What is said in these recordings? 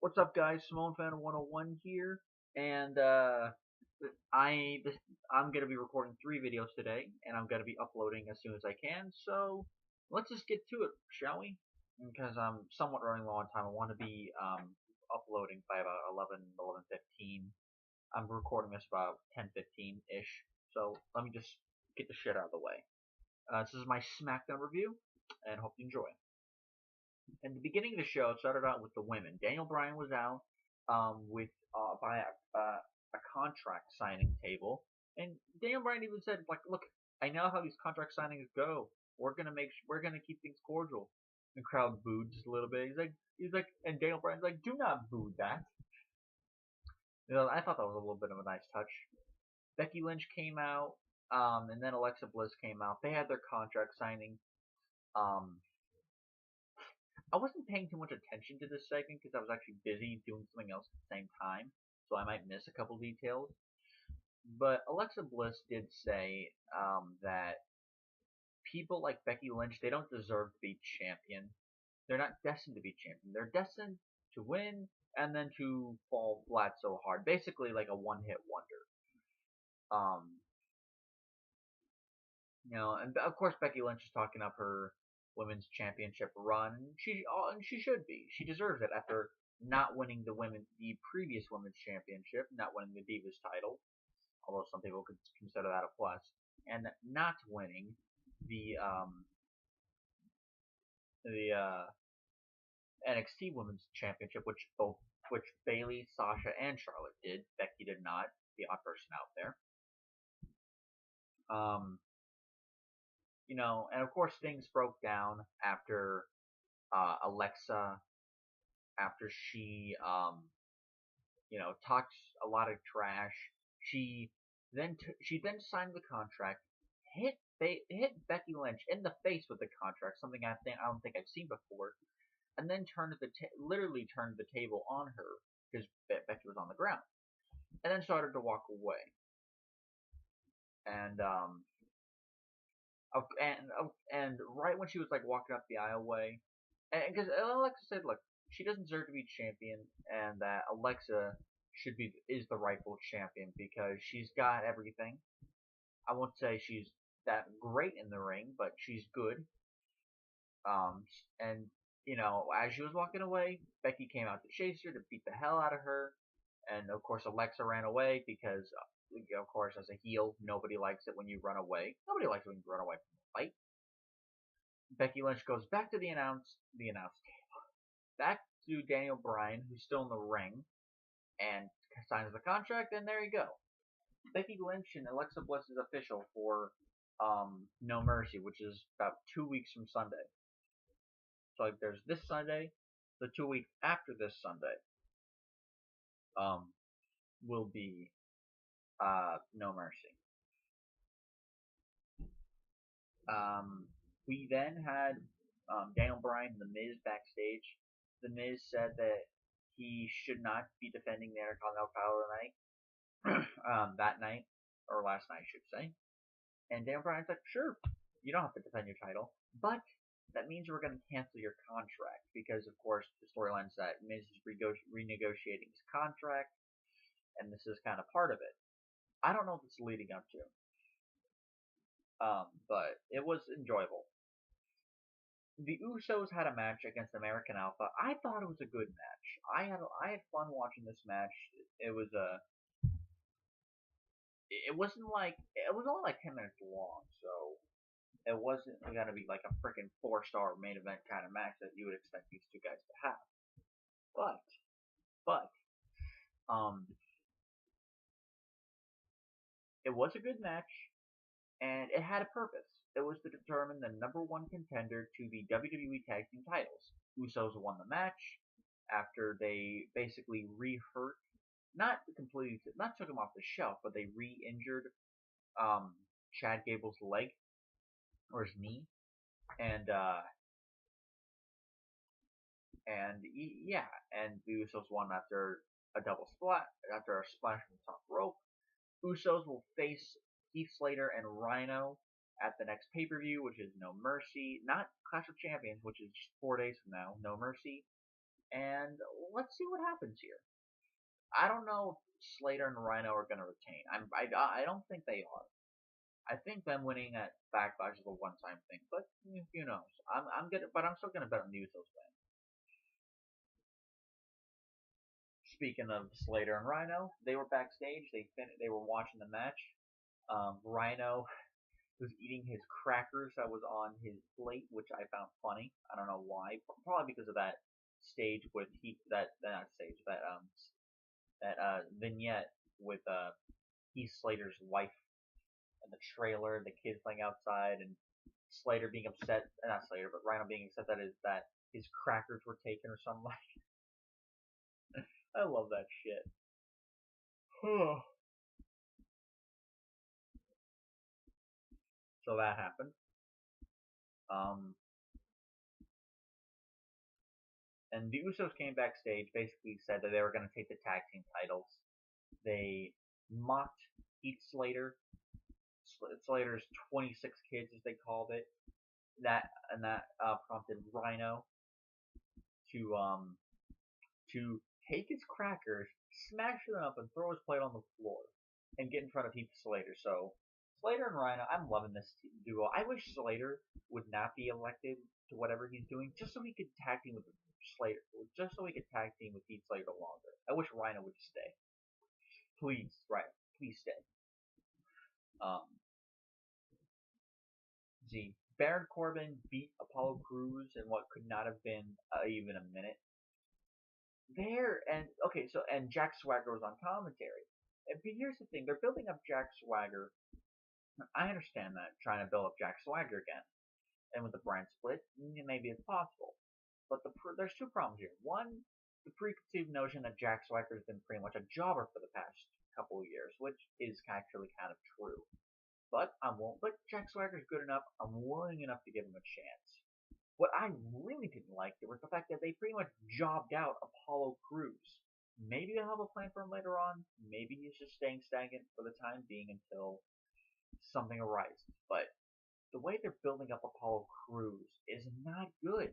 What's up, guys? Simone Fan 101 here, and I'm gonna be recording 3 videos today, and I'm gonna be uploading as soon as I can. So let's just get to it, shall we? Because I'm somewhat running low on time. I want to be uploading by about 11:15. I'm recording this about 10:15 ish. So let me just get the shit out of the way. This is my Smackdown review, and hope you enjoy. In the beginning of the show, it started out with the women. Daniel Bryan was out with by a contract signing table, and Daniel Bryan even said, like, "Look, I know how these contract signings go. We're gonna keep things cordial." The crowd booed just a little bit. And Daniel Bryan's like, "Do not boo that." I thought that was a little bit of a nice touch. Becky Lynch came out, and then Alexa Bliss came out. They had their contract signing. Um, I wasn't paying too much attention to this segment because I was actually busy doing something else at the same time, so I might miss a couple details. But Alexa Bliss did say that people like Becky Lynch, they don't deserve to be champion. They're not destined to be champion. They're destined to win and then to fall flat so hard. Basically like a one-hit wonder. And of course Becky Lynch is talking up her women's championship run. She should be. She deserves it after not winning the previous women's championship, not winning the Divas title, although some people could consider that a plus, and not winning the NXT Women's Championship, which Bayley, Sasha, and Charlotte did. Becky did not. The odd person out there. And of course things broke down after Alexa, after she talked a lot of trash. She then signed the contract, hit Becky Lynch in the face with the contract, something I don't think I've seen before, and then literally turned the table on her because Becky was on the ground, and then started to walk away. And right when she was like walking up the aisleway, because Alexa said, look, she doesn't deserve to be champion, and that Alexa is the rightful champion because she's got everything. I won't say she's that great in the ring, but she's good. And as she was walking away, Becky came out to chase her, to beat the hell out of her, and of course Alexa ran away because, of course, as a heel, nobody likes it when you run away. Nobody likes it when you run away from a fight. Becky Lynch goes back to the announce table, back to Daniel Bryan, who's still in the ring, and signs the contract, and there you go. Becky Lynch and Alexa Bliss is official for No Mercy, which is about 2 weeks from Sunday. So like, there's this Sunday, the 2 weeks after this Sunday will be No Mercy. We then had Daniel Bryan and The Miz backstage. The Miz said that he should not be defending the Intercontinental title tonight, that night, or last night, I should say. And Daniel Bryan's like, sure, you don't have to defend your title, but that means we're going to cancel your contract because, of course, the storyline's that Miz is renegotiating his contract, and this is kind of part of it. I don't know what it's leading up to, but it was enjoyable. The Usos had a match against American Alpha. I thought it was a good match. I had fun watching this match. It was it was only like 10 minutes long, so it wasn't gonna be like a freaking 4-star main event kind of match that you would expect these two guys to have. But it was a good match, and it had a purpose. It was to determine the #1 contender to the WWE Tag Team titles. Usos won the match after they basically not took him off the shelf, but they re-injured Chad Gable's leg or his knee, and the Usos won after a after a splash from the top rope. Usos will face Heath Slater and Rhino at the next pay-per-view, which is No Mercy, not Clash of Champions, which is just 4 days from now. No Mercy, and let's see what happens here. I don't know if Slater and Rhino are gonna retain. I don't think they are. I think them winning at Backlash is a one-time thing, but who knows? I'm still gonna bet on the Usos win. Speaking of Slater and Rhino, they were backstage. They were watching the match. Rhino was eating his crackers that was on his plate, which I found funny. I don't know why. Probably because of that stage with that vignette with Heath Slater's wife and the trailer, the kids playing outside, and Slater being upset. Not Slater, but Rhino being upset that his crackers were taken or something like. I love that shit. So that happened. And the Usos came backstage, basically said that they were going to take the tag team titles. They mocked Heath Slater's 26 kids, as they called it. That prompted Rhino to take his crackers, smash them up, and throw his plate on the floor, and get in front of Heath Slater. So Slater and Rhino, I'm loving this duo. I wish Slater would not be elected to whatever he's doing, just so he could tag team with Slater, just so he could tag team with Heath Slater longer. I wish Rhino would stay. Please, Rhino, please stay. Baron Corbin beat Apollo Crews in what could not have been even a minute. And Jack Swagger was on commentary. But here's the thing: they're building up Jack Swagger. I understand that, trying to build up Jack Swagger again, and with the brand split, maybe it's possible. But there's two problems here. One, the preconceived notion that Jack Swagger has been pretty much a jobber for the past couple of years, which is actually kind of true. But Jack Swagger's good enough. I'm willing enough to give him a chance. What I really didn't like was the fact that they pretty much jobbed out Apollo Crews. Maybe they'll have a plan for him later on. Maybe he's just staying stagnant for the time being until something arises. But the way they're building up Apollo Crews is not good.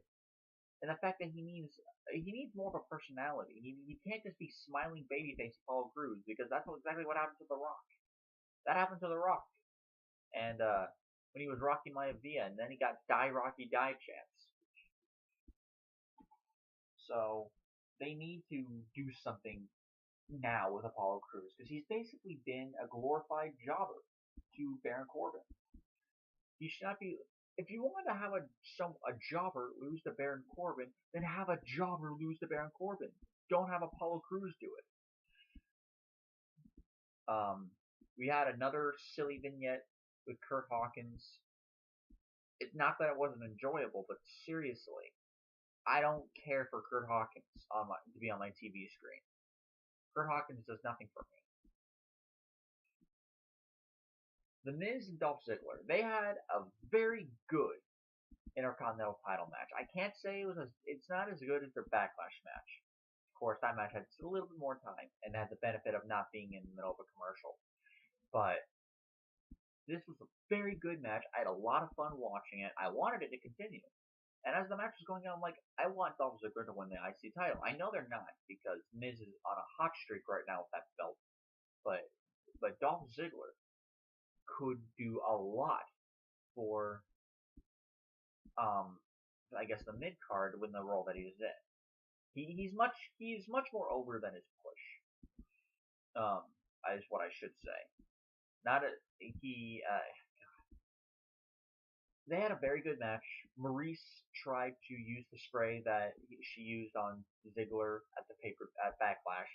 And the fact that he needs more of a personality. He can't just be smiling babyface Apollo Crews, because that's exactly what happened to The Rock. That happened to The Rock. And when he was Rocky Maivia, and then he got Die Rocky Die chance. So they need to do something now with Apollo Crews, because he's basically been a glorified jobber to Baron Corbin. He should not be. If you want to have a jobber lose to Baron Corbin, then have a jobber lose to Baron Corbin. Don't have Apollo Crews do it. We had another silly vignette with Kurt Hawkins. It's not that it wasn't enjoyable, but seriously, I don't care for Kurt Hawkins to be on my TV screen. Kurt Hawkins does nothing for me. The Miz and Dolph Ziggler, they had a very good Intercontinental title match. I can't say it's not as good as their Backlash match. Of course, that match had a little bit more time and had the benefit of not being in the middle of a commercial. But this was a very good match. I had a lot of fun watching it. I wanted it to continue. And as the match was going on, I'm like, I want Dolph Ziggler to win the IC title. I know they're not, because Miz is on a hot streak right now with that belt. But Dolph Ziggler could do a lot for, I guess, the mid card to win the role that he's in. He's much more over than his push. Is what I should say. They had a very good match. Maurice tried to use the spray that she used on Ziggler at Backlash.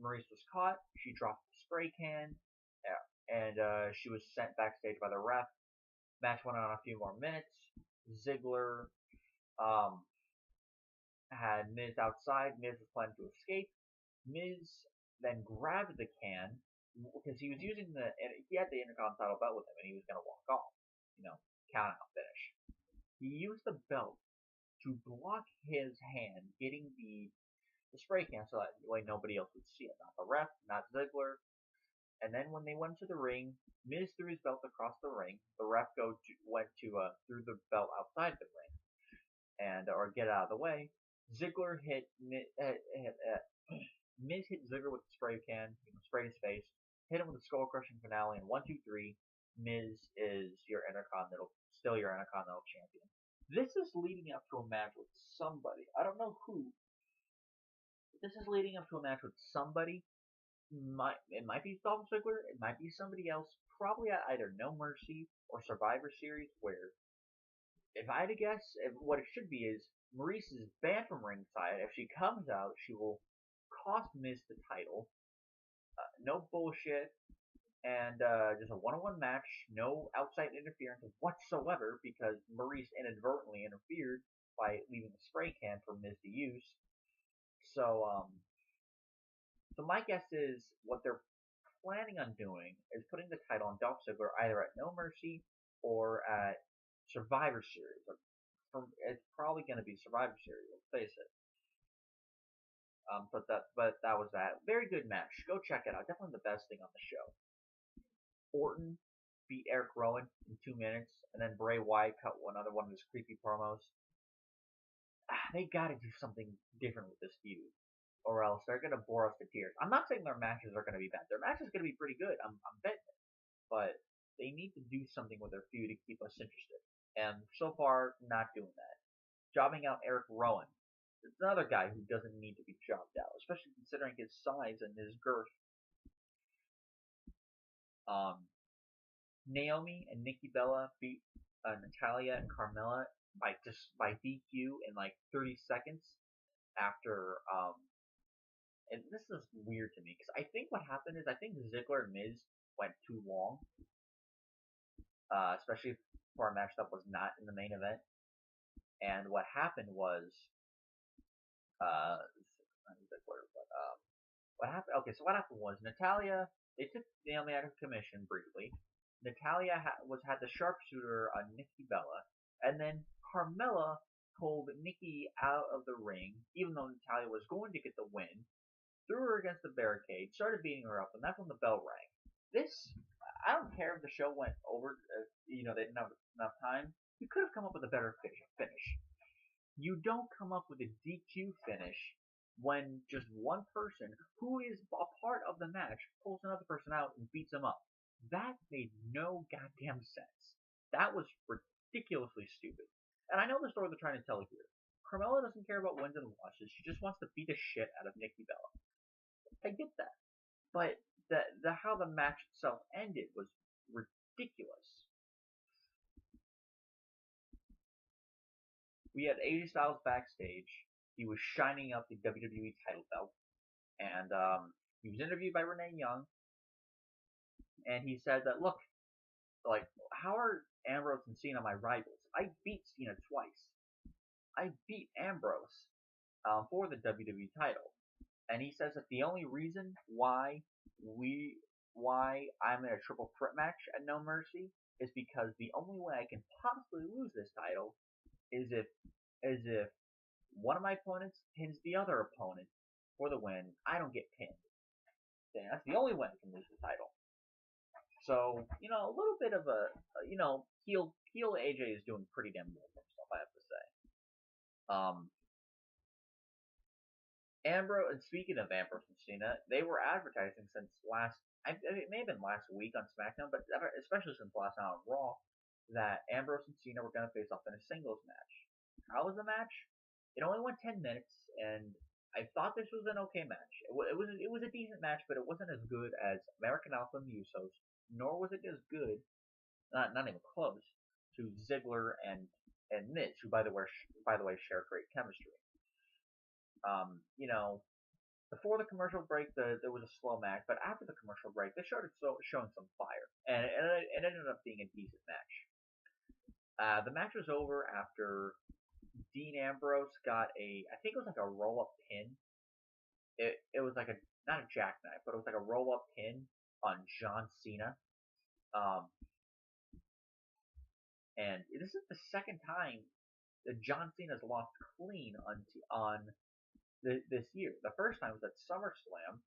Maurice was caught. She dropped the spray can, and she was sent backstage by the ref. Match went on a few more minutes. Ziggler had Miz outside. Miz was planning to escape. Miz then grabbed the can, because he was using he had the Intercontinental belt with him, and he was going to walk off. Count out finish. He used the belt to block his hand getting the spray can, so that way nobody else would see it. Not the ref, not Ziggler. And then when they went to the ring, Miz threw his belt across the ring. The ref threw the belt outside the ring, or get out of the way. Ziggler Miz hit Ziggler with the spray can, sprayed his face, hit him with a skull crushing finale, and 1, 2, 3. Miz is still your Intercontinental Champion. This is leading up to a match with somebody. I don't know who. This is leading up to a match with somebody. It might be Dolph Ziggler. It might be somebody else. Probably at either No Mercy or Survivor Series. Where, if I had to guess, what it should be is Maurice is banned from ringside. If she comes out, she will cost Miz the title. No bullshit. And just a one-on-one match, no outside interference whatsoever, because Maurice inadvertently interfered by leaving a spray can for Miz to use. So my guess is what they're planning on doing is putting the title on Dolph Ziggler either at No Mercy or at Survivor Series. It's probably going to be Survivor Series, let's face it. But that was that. Very good match. Go check it out. Definitely the best thing on the show. Orton beat Eric Rowan in 2 minutes, and then Bray Wyatt cut another one of his creepy promos. They gotta do something different with this feud, or else they're gonna bore us to tears. I'm not saying their matches are gonna be bad. Their match is gonna be pretty good. I'm betting it. But they need to do something with their feud to keep us interested. And so far, not doing that. Jobbing out Eric Rowan. It's another guy who doesn't need to be jobbed out, especially considering his size and his girth. Naomi and Nikki Bella beat Natalya and Carmella by DQ in like 30 seconds after and this is weird to me because I think what happened is I think Ziggler and Miz went too long, especially for a match that was not in the main event. And what happened was Ziggler, but what happened? Okay, so what happened was Natalya. They took Naomi out of commission briefly. Natalya had the sharpshooter on Nikki Bella, and then Carmella pulled Nikki out of the ring, even though Natalya was going to get the win, threw her against the barricade, started beating her up, and that's when the bell rang. I don't care if the show went over, they didn't have enough time. You could have come up with a better finish. You don't come up with a DQ finish when just one person, who is a part of the match, pulls another person out and beats them up. That made no goddamn sense. That was ridiculously stupid. And I know the story they're trying to tell here. Carmella doesn't care about wins and losses. She just wants to beat the shit out of Nikki Bella. I get that. But how the match itself ended was ridiculous. We had AJ Styles backstage. He was shining up the WWE title belt. And he was interviewed by Renee Young. And he said that, look, like, how are Ambrose and Cena my rivals? I beat Cena twice. I beat Ambrose for the WWE title. And he says that the only reason why I'm in a triple threat match at No Mercy is because the only way I can possibly lose this title is if one of my opponents pins the other opponent for the win. I don't get pinned. Then that's the only way I can lose the title. So, a little bit of heel AJ is doing pretty damn well for himself, I have to say. Ambrose, and speaking of Ambrose and Cena, they were advertising since it may have been last week on Smackdown, but especially since last night on Raw, that Ambrose and Cena were going to face off in a singles match. How was the match? It only went 10 minutes, and I thought this was an okay match. It was a decent match, but it wasn't as good as American Alpha and the Usos, nor was it as good, not even close, to Ziggler and Miz, who by the way share great chemistry. Before the commercial break, there was a slow match, but after the commercial break, they started showing some fire, and it ended up being a decent match. The match was over after Dean Ambrose got I think it was like a roll-up pin. It was like not a jackknife, but it was like a roll-up pin on John Cena. And this is the second time that John Cena's lost clean on this year. The first time was at SummerSlam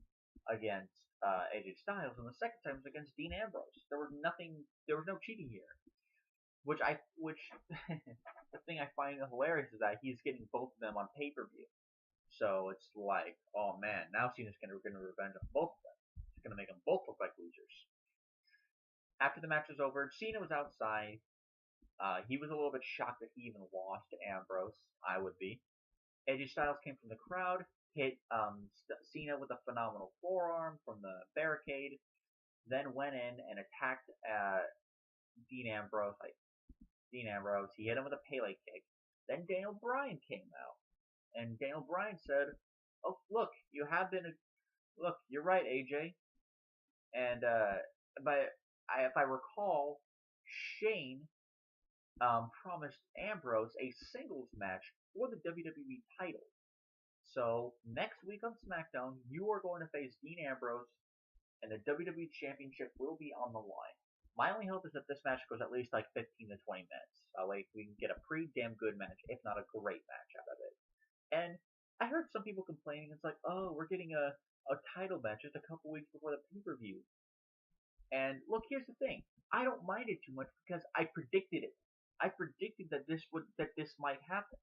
against AJ Styles, and the second time was against Dean Ambrose. There was no cheating here. which the thing I find hilarious is that he's getting both of them on pay-per-view. So it's like, oh man, now Cena's gonna revenge on both of them. He's gonna make them both look like losers. After the match was over, Cena was outside. He was a little bit shocked that he even lost to Ambrose. I would be. AJ Styles came from the crowd, hit Cena with a phenomenal forearm from the barricade, then went in and attacked Dean Ambrose. He hit him with a Pele kick. Then Daniel Bryan came out, and Daniel Bryan said, "Oh, look, look, you're right, AJ." And but if I recall, Shane promised Ambrose a singles match for the WWE title. So next week on Smackdown, you are going to face Dean Ambrose, and the WWE Championship will be on the line. My only hope is that this match goes at least like 15 to 20 minutes. Like we can get a pretty damn good match, if not a great match out of it. And I heard some people complaining, it's like, oh, we're getting a title match just a couple weeks before the pay-per-view. And look, here's the thing. I don't mind it too much because I predicted it. I predicted that this might happen.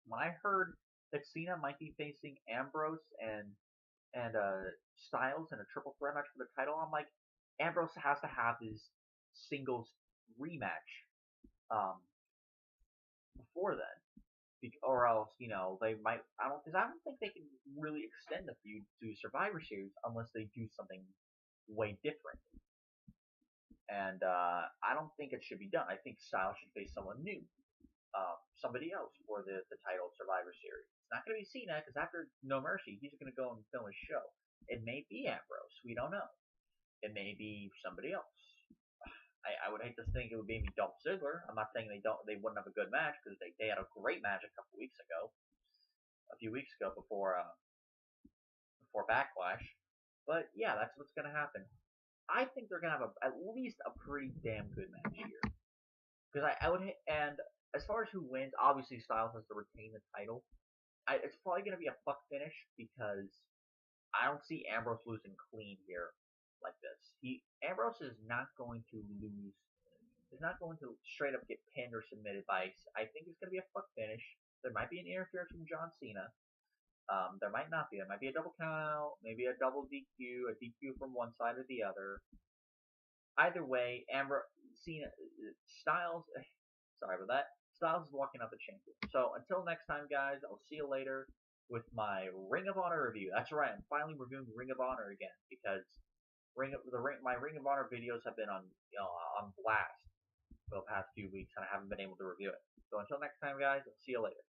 When I heard that Cena might be facing Ambrose and Styles in a triple threat match for the title, I'm like, Ambrose has to have his singles rematch before then, or else they might. I don't think they can really extend the feud to Survivor Series unless they do something way different. And I don't think it should be done. I think Styles should face someone new, somebody else for the title of Survivor Series. It's not going to be Cena because after No Mercy, he's going to go and film his show. It may be Ambrose. We don't know. It may be somebody else. I would hate to think it would be Dolph Ziggler. I'm not saying they wouldn't have a good match because they had a great match a few weeks ago before Backlash. But yeah, that's what's gonna happen. I think they're gonna have at least a pretty damn good match here. Because I would, and as far as who wins, obviously Styles has to retain the title. It's probably gonna be a fuck finish because I don't see Ambrose losing clean here like this. Ambrose is not going to lose. He's not going to straight up get pinned or submitted by. I think it's going to be a fuck finish. There might be an interference from John Cena. There might not be. There might be a double count out, maybe a double DQ, a DQ from one side or the other. Either way, Styles. Sorry about that. Styles is walking out the champion. So until next time, guys, I'll see you later with my Ring of Honor review. That's right. I'm finally reviewing Ring of Honor again because my Ring of Honor videos have been on blast for the past few weeks, and I haven't been able to review it. So until next time, guys, I'll see you later.